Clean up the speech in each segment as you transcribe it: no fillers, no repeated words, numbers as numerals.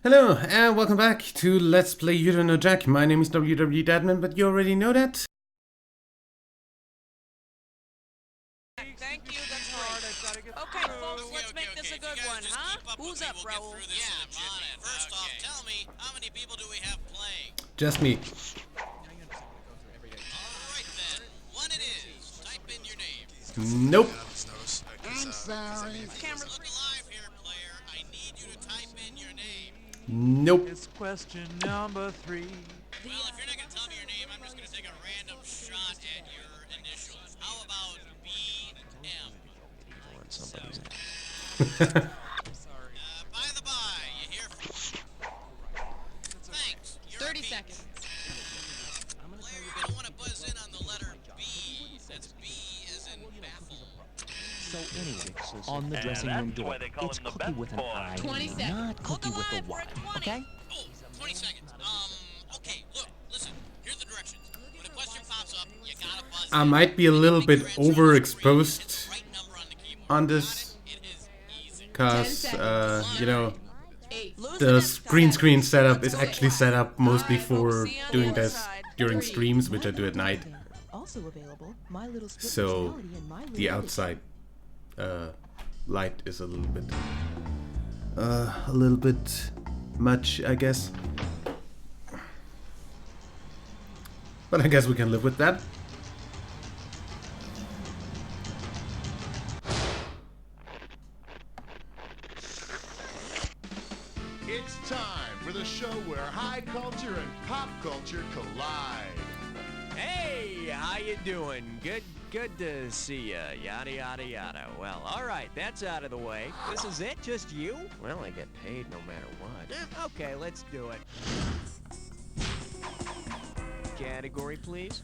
Hello, and welcome back to Let's Play You Don't Know Jack. My name is WWDadman, but you already know that. Thank you, that's hard. Okay, folks, let's make this a good one, huh? Who's up, Raoul? Yeah, I'm on it. First off, tell me, how many people do we have playing? Just me. Alright then, one it is. Type in your name. Nope. I'm sorry. Camera. Look alive here, player. I need you to type in your name. Nope. It's question number 3. Well, if you're not going to tell me your name, I'm just going to take a random shot at your initials. How about BM? By the by, you hear from... Thanks. You're 30 a beat. seconds. Player, you're going to want to buzz in on the letter B. That's B as in baffle. So anyway, on the dressing room door, it's Cookie with an I, 20 seconds. not Cookie with a Y, okay? Oh, 20 seconds. Okay, look, listen. Here's the directions. When a question pops up, you gotta buzz I in. might be a little bit Pick your answer on the screen, overexposed right number on the keyboard. on Got this, it? It is easy. cause, you know, 8. the green screen setup is actually set up mostly for doing this during streams, which I do at night. Also available, My Little Split So, Personality and My the Little outside light is a little bit much, I guess. But I guess we can live with that. It's time for the show where high culture and pop culture collide. Hey, how you doing? Good to see ya. Yada yada yada. Well, all right, that's out of the way. This is it, just you? Well, I get paid no matter what. Okay, let's do it. Category, please.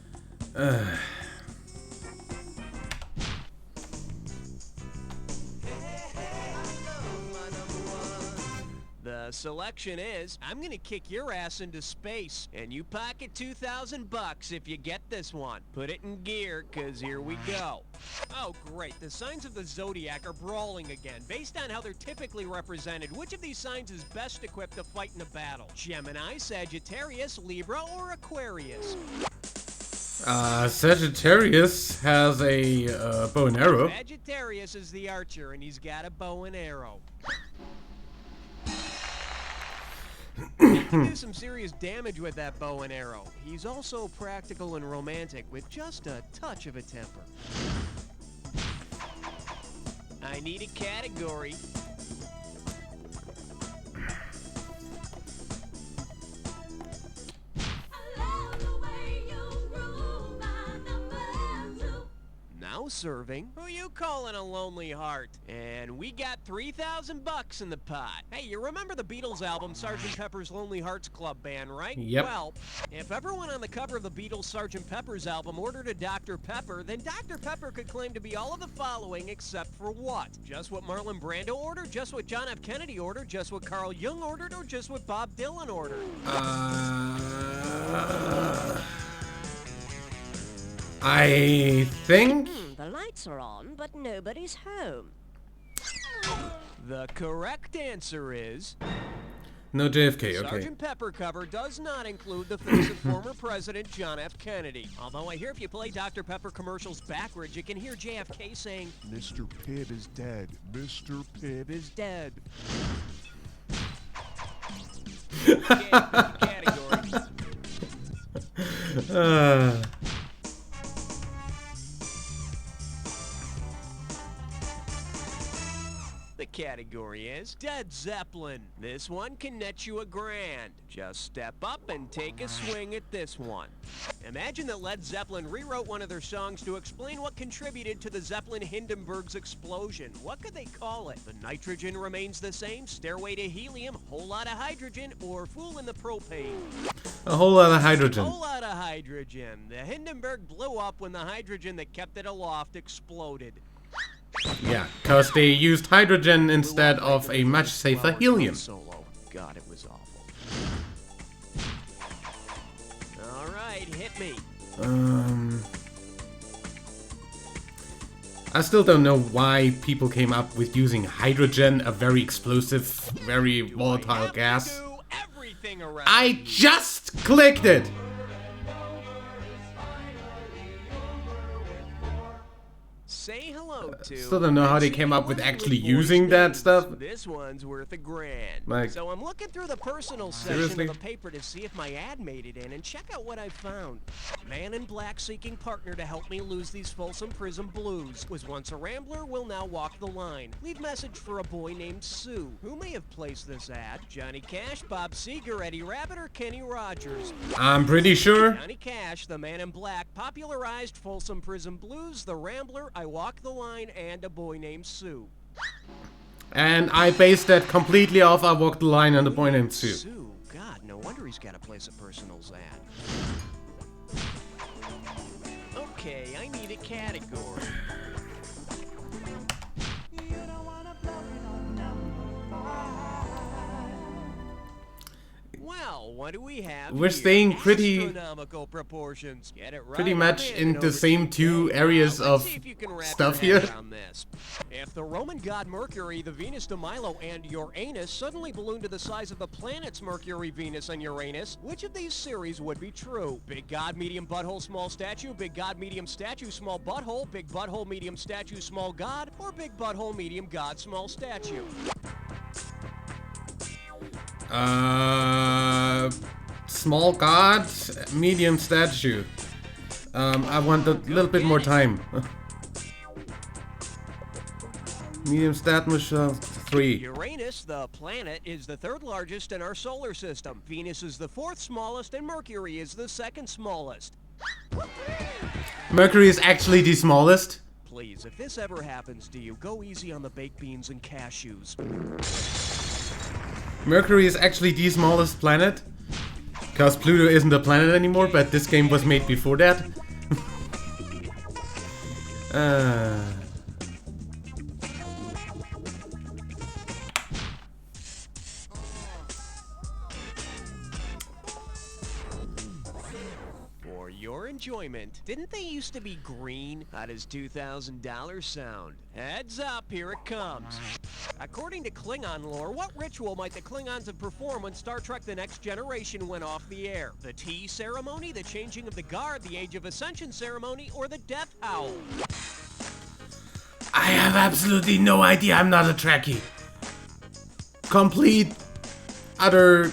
The selection is, I'm gonna kick your ass into space, and you pocket $2,000 if you get this one. Put it in gear, 'cause here we go. Oh, great. The signs of the zodiac are brawling again. Based on how they're typically represented, which of these signs is best equipped to fight in a battle? Gemini, Sagittarius, Libra, or Aquarius? Sagittarius has a bow and arrow. Sagittarius is the archer, and he's got a bow and arrow. He can do some serious damage with that bow and arrow. He's also practical and romantic with just a touch of a temper. I need a category. Now serving. Who you calling a lonely heart? And we got $3,000 in the pot. Hey, you remember the Beatles album Sgt. Pepper's Lonely Hearts Club Band, right? Yep. Well, if everyone on the cover of the Beatles Sgt. Pepper's album ordered a Dr. Pepper, then Dr. Pepper could claim to be all of the following except for what? Just what Marlon Brando ordered? Just what John F. Kennedy ordered? Just what Carl Jung ordered? Or just what Bob Dylan ordered? I think The lights are on, but nobody's home. The correct answer is... no JFK. Okay. Sgt. Pepper cover does not include the face of former President John F. Kennedy. Although I hear if you play Dr. Pepper commercials backwards, you can hear JFK saying, Mr. Pibb is dead. Mr. Pibb is dead. Category. The category is Dead Zeppelin. This one can net you $1,000. Just step up and take a swing at this one. Imagine that Led Zeppelin rewrote one of their songs to explain what contributed to the Zeppelin Hindenburg's explosion. What could they call it? The nitrogen remains the same, Stairway to Helium, Whole Lot of Hydrogen, or Fool in the Propane? A whole lot of hydrogen. A whole lot of hydrogen. The Hindenburg blew up when the hydrogen that kept it aloft exploded. Yeah, because they used hydrogen instead of a much safer helium. Solo. God, it was awful. All right, hit me. I still don't know why people came up with using hydrogen, a very explosive, very volatile gas. everything around I just clicked it! Say hello to. Still don't know how they came up with actually using that stuff. This one's worth $1,000. Like, so I'm looking through the personal section seriously? of the paper to see if my ad made it in, and check out what I found. Man in black seeking partner to help me lose these Folsom Prison blues. Was once a rambler, will now walk the line. Leave message for a boy named Sue. Who may have placed this ad? Johnny Cash, Bob Seger, Eddie Rabbit, or Kenny Rogers? I'm pretty sure. Johnny Cash, the man in black, popularized Folsom Prison blues, the rambler, I Walk the Line, and a boy named Sue. And I based that completely off I Walk the Line and the boy named Sue. Sue? God, no wonder he's got to place a personals ad. Okay, I need a category. Well, what do we have We're here? staying pretty Astronomical proportions. Get it right. pretty I'm much handing in over the to same you. two areas Let's of see if you can wrap stuff your head here. around this. If the Roman god Mercury, the Venus de Milo, and Uranus suddenly ballooned to the size of the planets Mercury, Venus, and Uranus, which of these series would be true? Big god, medium butthole, small statue, big god, medium statue, small butthole, big butthole, medium statue, small god, or big butthole, medium god, small statue? Small god, medium statue. I want a little bit more time. Medium stat was 3. Uranus, the planet, is the third largest in our solar system. Venus is the fourth smallest, and Mercury is the second smallest. Mercury is actually the smallest. Please, if this ever happens to you, go easy on the baked beans and cashews. Mercury is actually the smallest planet. Because Pluto isn't a planet anymore, but this game was made before that. For your enjoyment, didn't they used to be green? How does $2,000 sound? Heads up, here it comes. According to Klingon lore, what ritual might the Klingons have performed when Star Trek The Next Generation went off the air? The tea ceremony, the changing of the guard, the Age of Ascension ceremony, or the death howl? I have absolutely no idea. I'm not a Trekkie. Complete, utter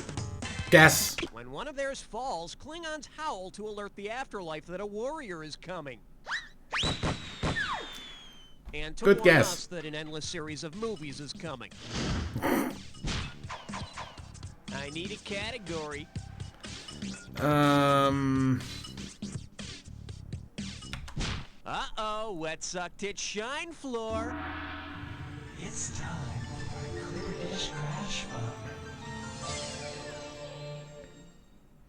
guess. When one of theirs falls, Klingons howl to alert the afterlife that a warrior is coming. And to Good warn guess. us that an endless series of movies is coming. I need a category. Uh-oh, wet suck tit shine floor. It's time for Jibberish Crash Fun.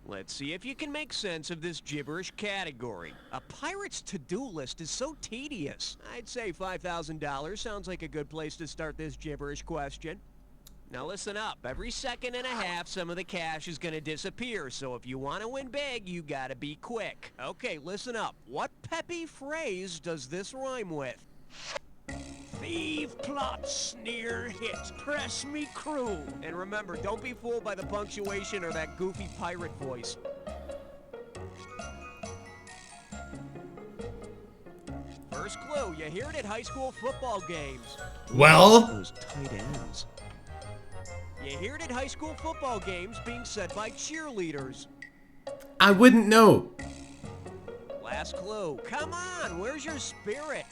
Let's see if you can make sense of this gibberish category. A pirate's to-do list is so tedious. I'd say $5,000 sounds like a good place to start this gibberish question. Now listen up. Every second and a half, some of the cash is gonna disappear, so if you want to win big, you gotta be quick. Okay, listen up. What peppy phrase does this rhyme with? Thief, plot, sneer, hit, press me crew. And remember, don't be fooled by the punctuation or that goofy pirate voice. First clue, you hear it at high school football games. Well, Those tight ends. You hear it at high school football games being said by cheerleaders. I wouldn't know. Last clue. Come on, where's your spirit?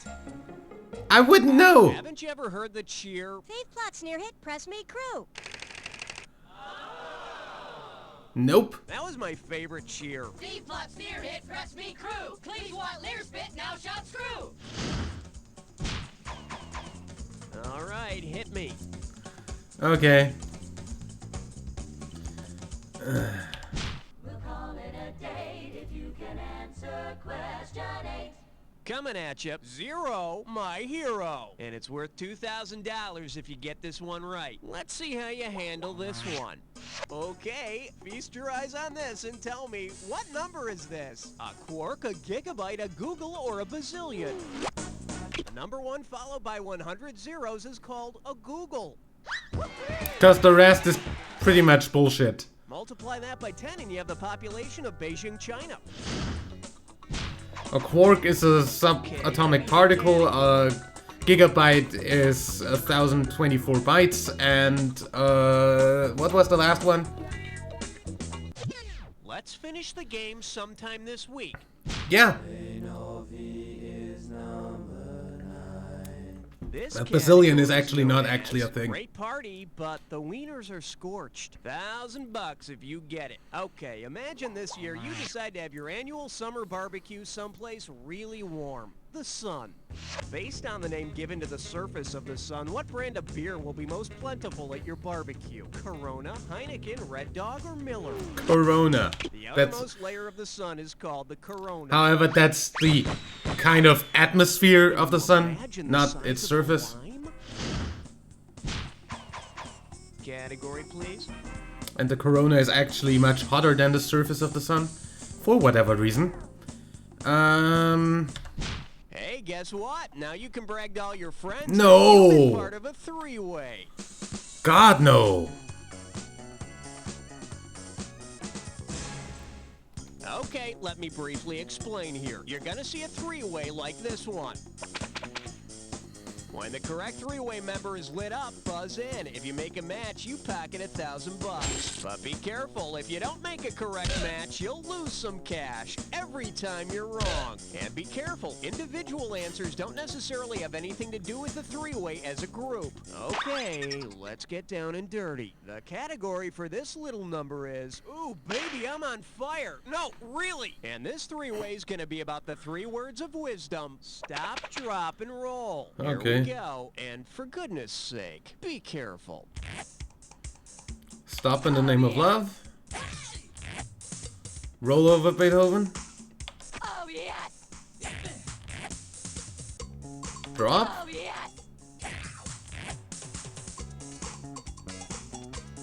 I wouldn't know. Haven't you ever heard the cheer? Thief, plot, sneer, hit, press me, crew. Nope. That was my favorite cheer. Thief, plot, sneer, hit, press me, crew. Clean, want, leer, spit, now shot, screw. All right, hit me. Okay. We'll call it a date if you can answer question 8. Coming at you, Zero, my hero. And it's worth $2,000 if you get this one right. Let's see how you handle this one. Okay, feast your eyes on this and tell me, what number is this? A quark, a gigabyte, a Google, or a bazillion? A number 1 followed by 100 zeros is called a Google. Because the rest is pretty much bullshit. multiply that by 10 and you have the population of Beijing, China. A quark is a subatomic particle, a gigabyte is 1024 bytes, and what was the last one? Let's finish the game sometime this week. Yeah. This A bazillion is category actually known not actually a as thing. Great party, but the wieners are scorched. $1,000 if you get it. Okay, imagine this year you decide to have your annual summer barbecue someplace really warm. The sun. Based on the name given to the surface of the sun, what brand of beer will be most plentiful at your barbecue? Corona, Heineken, Red Dog, or Miller? Corona. The That's, outermost layer of the sun is called the corona. however, that's the kind of atmosphere of the sun, Imagine the not size its of surface. a lime. Category, please. And the corona is actually much hotter than the surface of the sun, for whatever reason. Hey, guess what? Now you can brag to all your friends. No! You've been part of a three-way. God, no. Okay, let me briefly explain here. You're gonna see a three-way like this one. When the correct three-way member is lit up, buzz in. If you make a match, you pocket $1,000. But be careful, if you don't make a correct match, you'll lose some cash every time you're wrong. And be careful, individual answers don't necessarily have anything to do with the three-way as a group. Okay, let's get down and dirty. The category for this little number is, ooh, baby, I'm on fire. No, really. And this three-way is gonna be about the 3 words of wisdom. Stop, drop, and roll. Here Okay. we go, and for goodness sake, be careful. Stop in the name of love. Roll over Beethoven. Oh, yes! Drop. Oh, yes!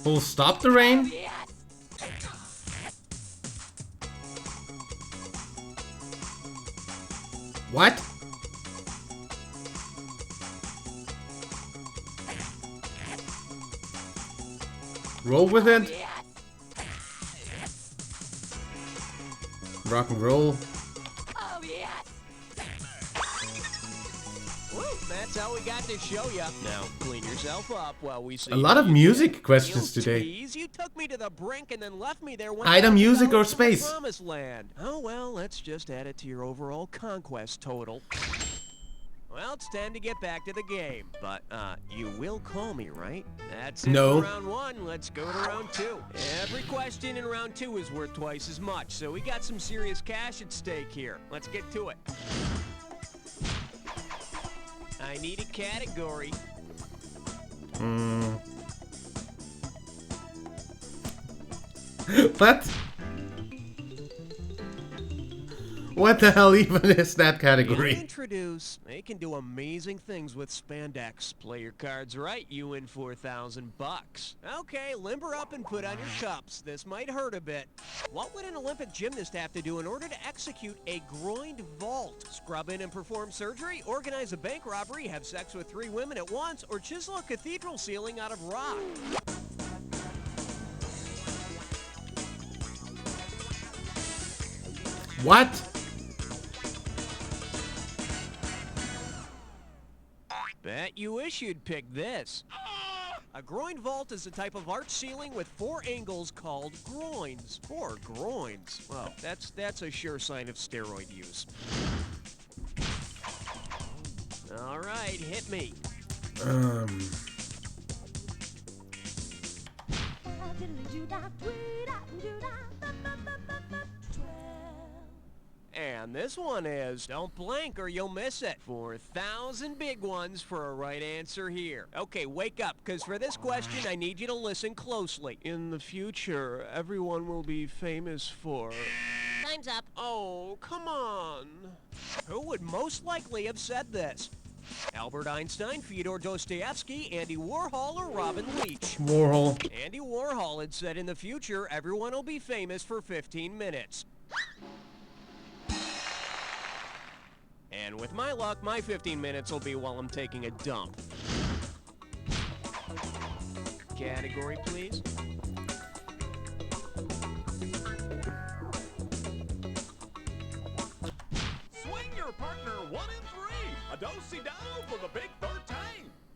Full stop the rain. Yes! What? Roll with it. Rock and roll. Oh, yes! Woo, that's how we got to show ya. Now, clean yourself up while we see. A lot of music questions today. Tease, you took me to the brink and then left me there. Either music or $1,000 from the space. Promised land. Oh well, let's just add it to your overall conquest total. Well, it's time to get back to the game. But, you will call me, right? That's it No. for round 1. Let's go to round 2. Every question in round 2 is worth twice as much, so we got some serious cash at stake here. Let's get to it. I need a category. What? What the hell even is that category? Introduce. They can do amazing things with spandex. Play your cards right, you win $4,000. Okay, limber up and put on your cups. This might hurt a bit. What would an Olympic gymnast have to do in order to execute a groined vault? Scrub in and perform surgery, organize a bank robbery, have sex with 3 women at once, or chisel a cathedral ceiling out of rock? What? Bet you wish you'd pick this. A groin vault is a type of arch ceiling with 4 angles called groins. 4 groins. Well, that's a sure sign of steroid use. All right, hit me. And this one is, don't blink or you'll miss it. 4,000 big ones for a right answer here. Okay, wake up, because for this question, I need you to listen closely. In the future, everyone will be famous for... Time's up. Oh, come on. Who would most likely have said this? Albert Einstein, Fyodor Dostoevsky, Andy Warhol, or Robin Leach? Warhol. Andy Warhol had said in the future, everyone will be famous for 15 minutes. And with my luck, my 15 minutes will be while I'm taking a dump. Category, please. 1 in 3. A do-si-do for the big 13.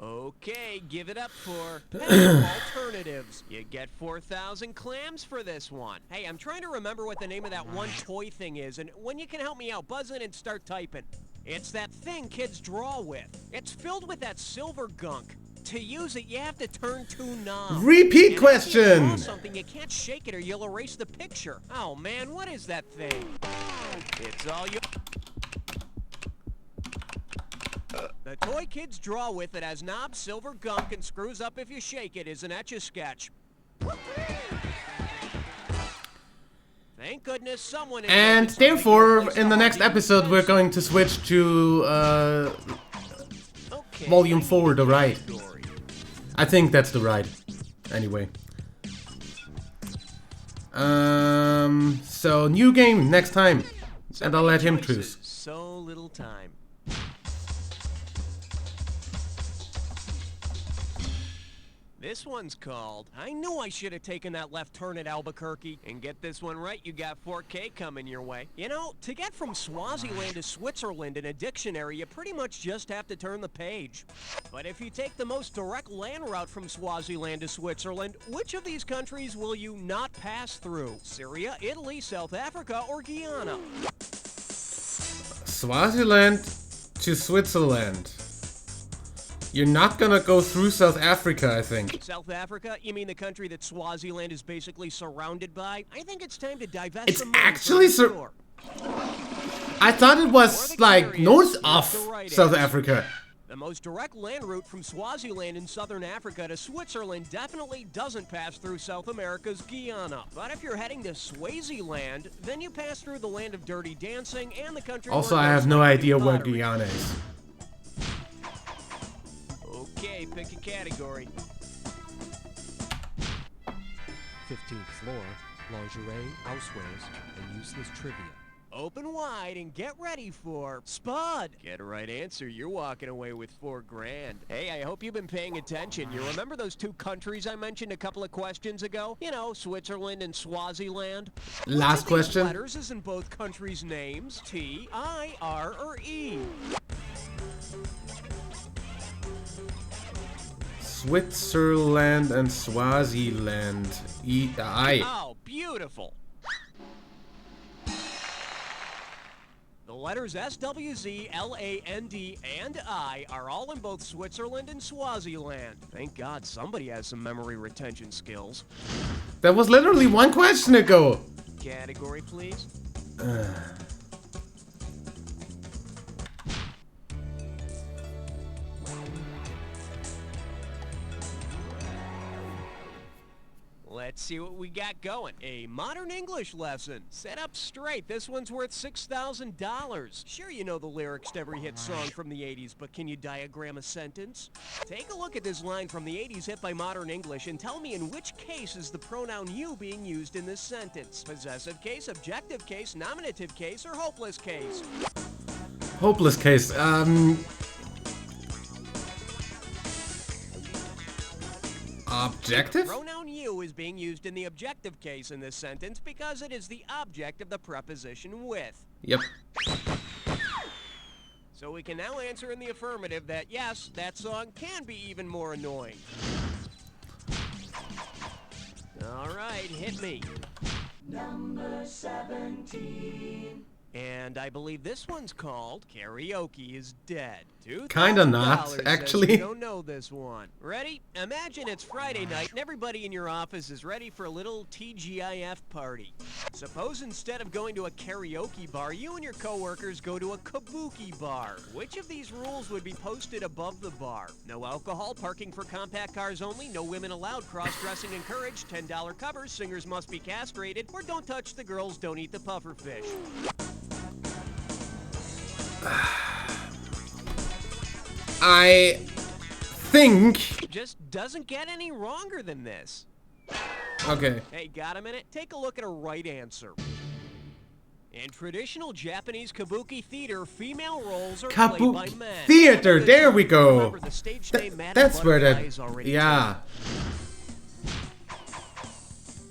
Okay, give it up for alternatives. You get 4,000 clams for this one. Hey, I'm trying to remember what the name of that one toy thing is, and when you can help me out, buzz in and start typing. It's that thing kids draw with. It's filled with that silver gunk. To use it, you have to turn 2 knobs. Repeat and question! If you draw something, you can't shake it or you'll erase the picture. Oh man, what is that thing? It's all you. The toy kids draw with that has knobs, silver gunk, and screws up if you shake it is an Etch-a-Sketch. Thank goodness someone... And therefore, in the next episode, we're going to switch to Volume 4, the ride. I think that's the ride. Anyway. So, new game next time. And I'll let him choose. So little time. This one's called, I knew I should have taken that left turn at Albuquerque. And get this one right, you got 4K coming your way. You know, to get from Swaziland to Switzerland in a dictionary, you pretty much just have to turn the page. But if you take the most direct land route from Swaziland to Switzerland, which of these countries will you not pass through? Syria, Italy, South Africa, or Guyana? Swaziland to Switzerland. You're not gonna go through South Africa, I think. South Africa? You mean the country that Swaziland is basically surrounded by? I think it's time to divest It's some money actually I thought it was like north of South Africa. The most direct land route from Swaziland in southern Africa to Switzerland definitely doesn't pass through South America's Guyana. But if you're heading to Swaziland, then you pass through the land of dirty dancing and the country. Also, I have no idea where Guyana is. Okay, pick a category. 15th floor, lingerie, housewares, and useless trivia. Open wide and get ready for Spud. Get a right answer, you're walking away with $4,000. Hey, I hope you've been paying attention. You remember those 2 countries I mentioned a couple of questions ago? You know, Switzerland and Swaziland. Last question. Which of these letters is in both countries' names? T, I, R, or E? Switzerland and Swaziland. I. Oh, beautiful. The letters S, W, Z, L, A, N, D, and I are all in both Switzerland and Swaziland. Thank God somebody has some memory retention skills. That was literally 1 question ago. Category, please. Let's see what we got going. A modern English lesson. Set up straight. This one's worth $6,000. Sure, you know the lyrics to every hit song from the 80s, but can you diagram a sentence? Take a look at this line from the 80s hit by Modern English and tell me in which case is the pronoun you being used in this sentence. Possessive case, objective case, nominative case, or hopeless case? Hopeless case. Objective? The pronoun you is being used in the objective case in this sentence because it is the object of the preposition with. Yep. So we can now answer in the affirmative that yes, that song can be even more annoying. All right, hit me. Number 17. And I believe this one's called Karaoke is Dead. Kinda not, actually. You don't know this one. Ready? Imagine it's Friday night and everybody in your office is ready for a little TGIF party. Suppose instead of going to a karaoke bar, you and your coworkers go to a Kabuki bar. Which of these rules would be posted above the bar? No alcohol, parking for compact cars only, no women allowed, cross-dressing encouraged, $10 covers, singers must be castrated, or don't touch the girls, don't eat the puffer fish. I think... Just doesn't get any wronger than this. Okay. Hey, got a minute? Take a look at a right answer. In traditional Japanese Kabuki theater, female roles are played by men. Theater, there we go. Remember, the stage name That's where that... is already Yeah.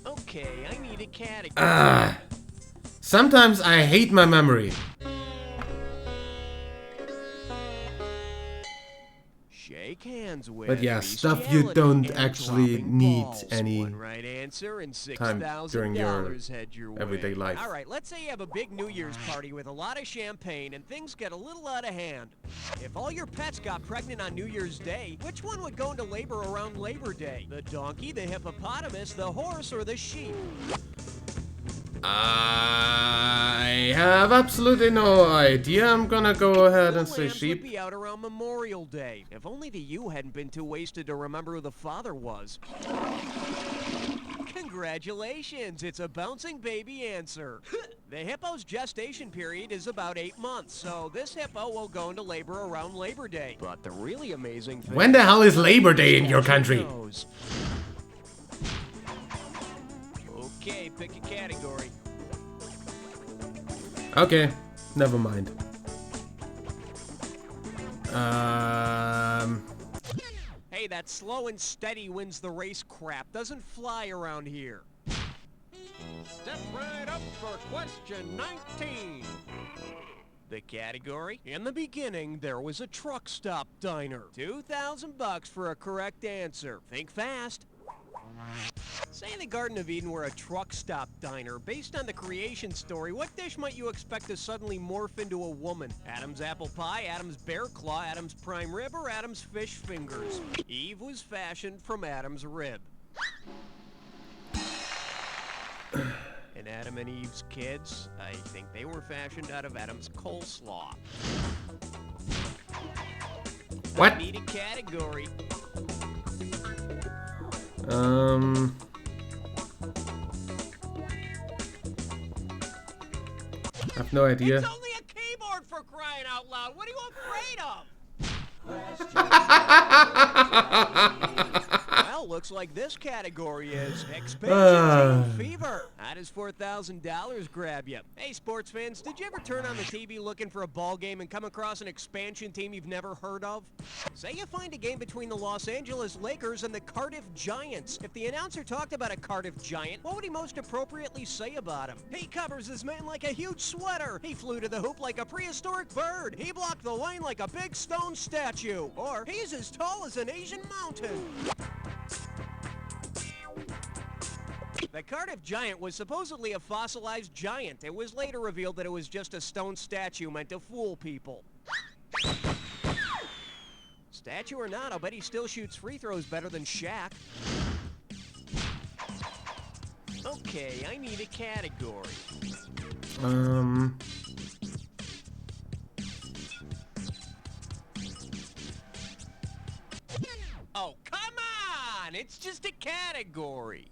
Okay, I need a category. Sometimes I hate my memory. hands with. But yeah, stuff you don't actually need any One right answer and time during your $6,000 head your way. everyday life. All right, let's say you have a big New Year's party with a lot of champagne and things get a little out of hand. If all your pets got pregnant on New Year's Day, which one would go into labor around Labor Day? The donkey, the hippopotamus, the horse, or the sheep? I have absolutely no idea. I'm gonna go ahead and say Lambs sheep. would be out around Memorial Day. If only the ewe hadn't been too wasted to remember who the father was. Congratulations, it's a bouncing baby answer. The hippo's gestation period is about 8 months, so this hippo will go into labor around Labor Day. But the really amazing thing... When the hell is Labor Day in your country? Okay, pick a category. Okay, never mind. Hey, that slow and steady wins the race crap doesn't fly around here. Step right up for question 19. The category? In the beginning, there was a truck stop diner. $2,000 for a correct answer. Think fast. Say the Garden of Eden were a truck stop diner. Based on the creation story, what dish might you expect to suddenly morph into a woman? Adam's apple pie, Adam's bear claw, Adam's prime rib, or Adam's fish fingers? Eve was fashioned from Adam's rib. And Adam and Eve's kids, I think they were fashioned out of Adam's coleslaw. What? I need a category. I have no idea. It's only a keyboard for crying out loud. What are you afraid of? Well, looks like this category is expansion team fever. How does $4,000 grab you? Hey, sports fans, did you ever turn on the TV looking for a ball game and come across an expansion team you've never heard of? Say you find a game between the Los Angeles Lakers and the Cardiff Giants. If the announcer talked about a Cardiff Giant, what would he most appropriately say about him? He covers his man like a huge sweater. He flew to the hoop like a prehistoric bird. He blocked the lane like a big stone statue. Or he's as tall as an Asian mountain. The Cardiff Giant was supposedly a fossilized giant. It was later revealed that it was just a stone statue meant to fool people. Statue or not, I'll bet he still shoots free throws better than Shaq. Okay, I need a category. Oh, come on! It's just a category.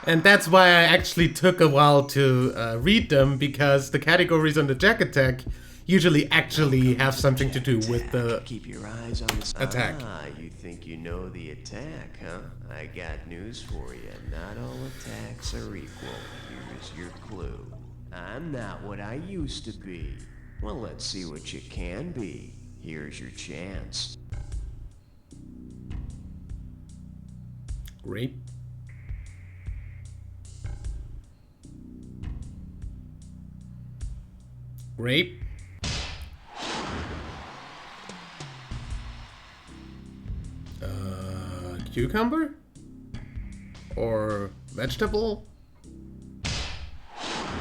And that's why I actually took a while to read them, because the categories on the Jack Attack usually actually have something to do with the Keep your eyes on the attack. Ah, you think you know the attack, huh? I got news for you. Not all attacks are equal. Here's your clue. I'm not what I used to be. Well, let's see what you can be. Here's your chance. Grape. Grape. Cucumber? Or vegetable?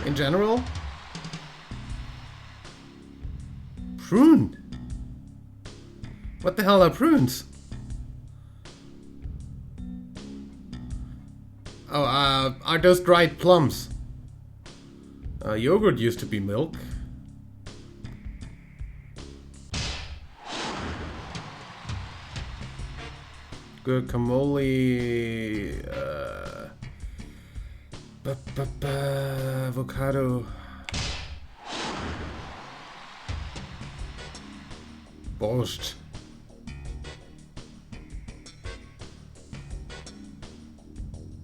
In general? Prune? What the hell are prunes? Oh, are those dried plums? Yogurt used to be milk. Guacamole, avocado, borscht.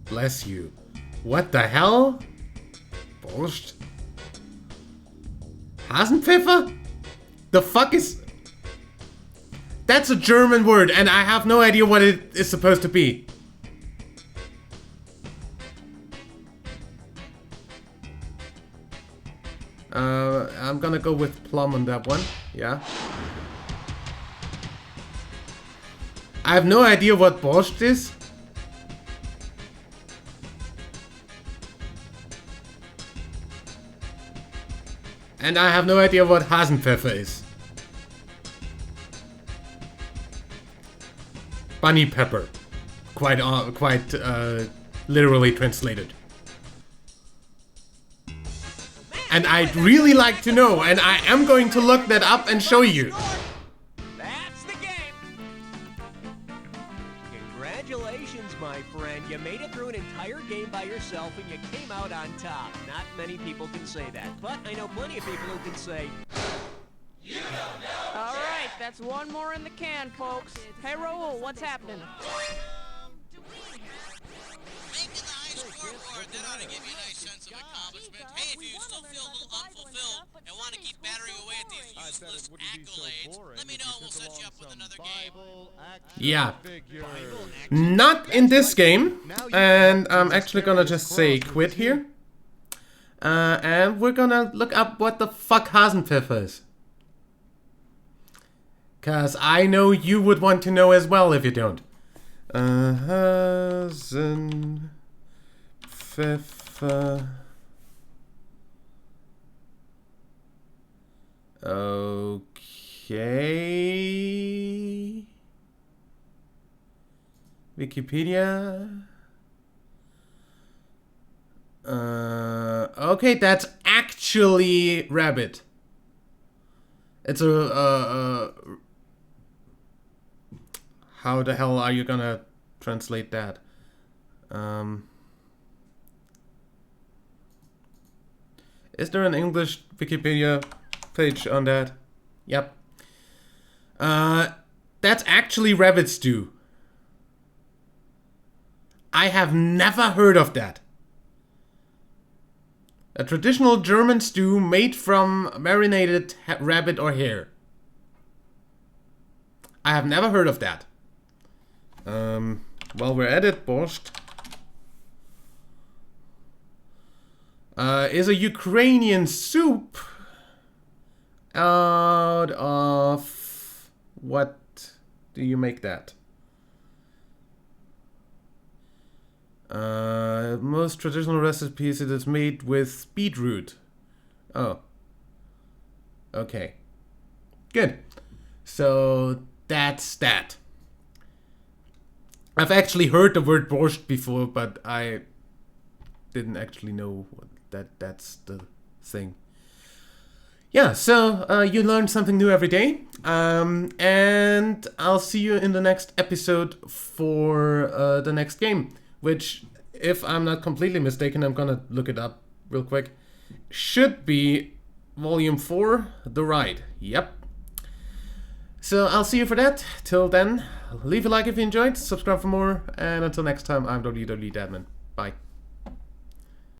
Bless you. What the hell? Borscht? Hasenpfeffer? The fuck is... That's a German word, and I have no idea what it is supposed to be. I'm gonna go with plum on that one. Yeah. I have no idea what borscht is. And I have no idea what Hasenpfeffer is. Bunny pepper. Quite literally translated. And I'd really like to know, and I am going to look that up and show you. That's the game. Congratulations, my friend. You made it through an entire game by yourself and you came out on top. Not many people can say that, but I know plenty of people who can say, You don't know. All right, that's one more in the can, folks. Hey, Raul, what's happening? Making the high scoreboard, that ought to give you a nice sense of accomplishment. Hey, if you still feel a little unfulfilled and want to keep battering away at these useless accolades, let me know and we'll set you up with another game. Yeah. Not in this game. And I'm actually gonna just say quit here. And we're gonna look up what the fuck Hasenpfeffer is. Cause I know you would want to know as well if you don't. Hasenpfeffer. Okay. Wikipedia. Okay, that's actually rabbit. It's a how the hell are you gonna translate that? Is there an English Wikipedia page on that? Yep. That's actually rabbit stew. I have never heard of that. A traditional German stew made from marinated rabbit or hare. I have never heard of that. While we're at it, borscht is a Ukrainian soup out of... What do you make that? Most traditional recipes, it is made with beetroot. Oh. Okay. Good. So that's that. I've actually heard the word borscht before, but I didn't actually know that's the thing. Yeah, so you learn something new every day. And I'll see you in the next episode for the next game. Which, if I'm not completely mistaken, I'm gonna look it up real quick. Should be Volume 4, The Ride. Yep. So I'll see you for that. Till then, leave a like if you enjoyed, subscribe for more, and until next time, I'm WWE Dadman. Bye.